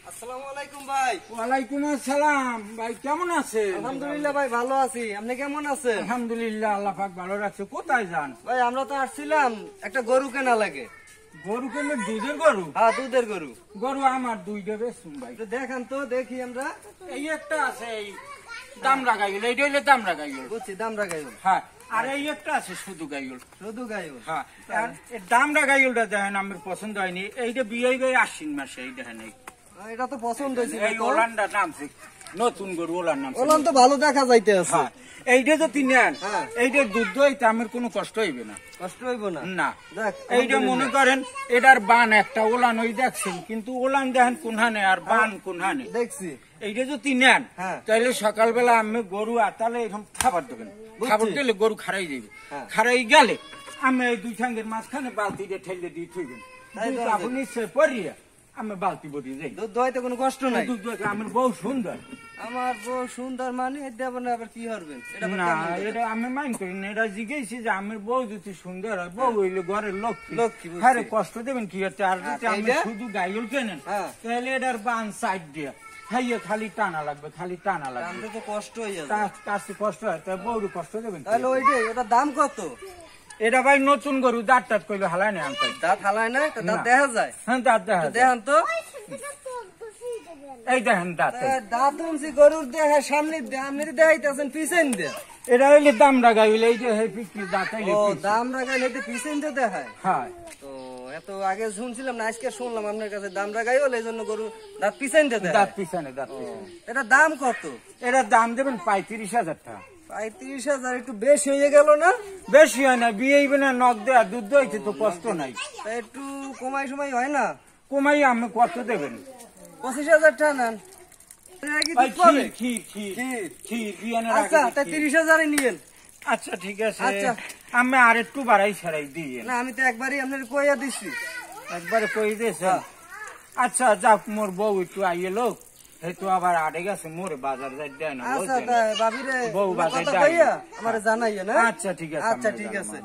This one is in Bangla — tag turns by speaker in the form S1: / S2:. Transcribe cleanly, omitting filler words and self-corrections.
S1: আসসালামু আলাইকুম ভাই।
S2: ওয়ালাইকুম আসসালাম ভাই, কেমন আছেন?
S1: আলহামদুলিল্লাহ ভাই, ভালো আছি। আপনি কেমন আছেন?
S2: আলহামদুলিল্লাহ, আল্লাহ পাক ভালো রাখছে। কোথায় যান
S1: ভাই আমরা তো আসছিলাম একটা গরু কেনা লাগে।
S2: গরু কেন? দুধের গরু?
S1: হ্যাঁ, দুধের গরু।
S2: গরু আমার দুইটা বেচুন ভাই।
S1: একটু দেখান তো, দেখি আমরা।
S2: এই একটা আছে, এই দামরা গাইল, এইটা হইলে দামরা গাইল।
S1: বুঝছি, দাম রাখাই।
S2: হ্যাঁ, আর এই একটা আছে শুধু গাইল।
S1: শুধু গাই?
S2: হ্যাঁ, আর এই দামরা গাইলটা দেখেন আমার পছন্দ হয়নি। এইটা বিয়ে গাই আশ্বিন মাসে, এই দেখেন
S1: এটা তো পছন্দ হয়েছে।
S2: এই ওলানটা নামছে, নতুন গরু, ওলার নাম।
S1: ওলান তো ভালো দেখা যাইতে আছে।
S2: হ্যাঁ, এইটা যদি নেন,
S1: হ্যাঁ,
S2: এইটার দুধ দইতে আমার কোনো কষ্ট হইবে না।
S1: কষ্ট হইব না?
S2: না।
S1: দেখ,
S2: এইটা মনে করেন এটার বান একটা, ওলান ওই দেখছেন, কিন্তু ওলান দেখেন কোনখানে আর বান কোনখানে।
S1: দেখছি।
S2: এইটা যদি নেন,
S1: হ্যাঁ,
S2: তাহলে সকালবেলা আমি গরু আতালে এরকম খাবার দেবেন। খাবার দিলে গরু খারাই যাবে। খারাই গেলে আমি এই দুই সঙ্গের মাঝখানে বালতি দিয়ে ঠেলে দিয়ে থইবেন। আপনি নিশ্চয় পরিয়া আমি বালতি বদি যাই।
S1: দুধ দোয়াইতে কোনো কষ্ট নাই?
S2: দুধ দই আমার বউ সুন্দর।
S1: আমার বউ সুন্দর মানে দেব না, আবার কি করবেন?
S2: না, এটা আমি মাইন্ড করি না। এটা জিজ্ঞেসি যে আমার বউ যদি সুন্দর হয়, বউ হইলে ঘরের লক্ষ্মী। হ্যাঁ, কষ্ট দেবেন কি হচ্ছে? আর যদি আমি শুধু গাইল কেনেন, তাহলে এটার বান সাইড দিয়ে খাইয়ে খালি টানা লাগবে, খালি টানা লাগবে।
S1: আমাদের তো কষ্ট হয়ে যাবে।
S2: কাছে কষ্ট হয়, তাই বউরু কষ্ট দেবেন।
S1: তাহলে ওইটাই, ওটার দাম কত?
S2: এটা ভাই নতুন গরু, দাঁত টাত করলে হালায় না আনতে।
S1: দাঁত হালায় না? দাঁত দেখা যায়?
S2: হ্যাঁ, দাঁত দেখা যায়।
S1: দেখান তো।
S2: এই দেখেন দাঁত।
S1: দাঁত উনছি গরুর দেখা সামনে, আপনি দেখাইতেছেন পিছন দিয়ে।
S2: এটা হইলে দামরা গাইলে, এই যে পিকনি দাঁত হইলে।
S1: ও, দাম রাখাই হইতে পিছন দিয়ে দেখায়?
S2: হ্যাঁ।
S1: তো এত আগে শুনছিলাম না, আজকে শুনলাম আপনার কাছে দাম রাখাই হলে, এই জন্য গরু দাঁত পিছন দিয়ে দেখায়।
S2: দাঁত পিছনে, দাঁত পিছনে।
S1: এটা দাম কত?
S2: এটার দাম দেবেন 35,000 টাকা।
S1: 35,000 একটু বেশি হয়ে গেল না?
S2: বেশি হয় না, বিয়ে না, নখ দেয়া দুধ দইতে তো কষ্ট নাই।
S1: তা একটু কমাই সময় হয় না?
S2: কমাই আমি কত দেবেন?
S1: 25,000 টাকা নেন। আচ্ছা, তাই 30,000 নিয়েন।
S2: আচ্ছা, ঠিক আছে।
S1: আচ্ছা,
S2: আমি আর একটু বাড়াই ছাড়াই দিয়ে
S1: না, আমি তো একবারই আপনার কইয়া দিচ্ছি।
S2: একবারে কই দিয়েছে। আচ্ছা, যাক, মোর বউ একটু আইয়ে লোক, তো আবার আড়ে গেছে, মোর বাজার যাই দেয় না।
S1: আচ্ছা, ভাবিরে
S2: বউ বাজার
S1: আমার জানাইয়া না?
S2: আচ্ছা, ঠিক আছে।
S1: আচ্ছা, ঠিক আছে।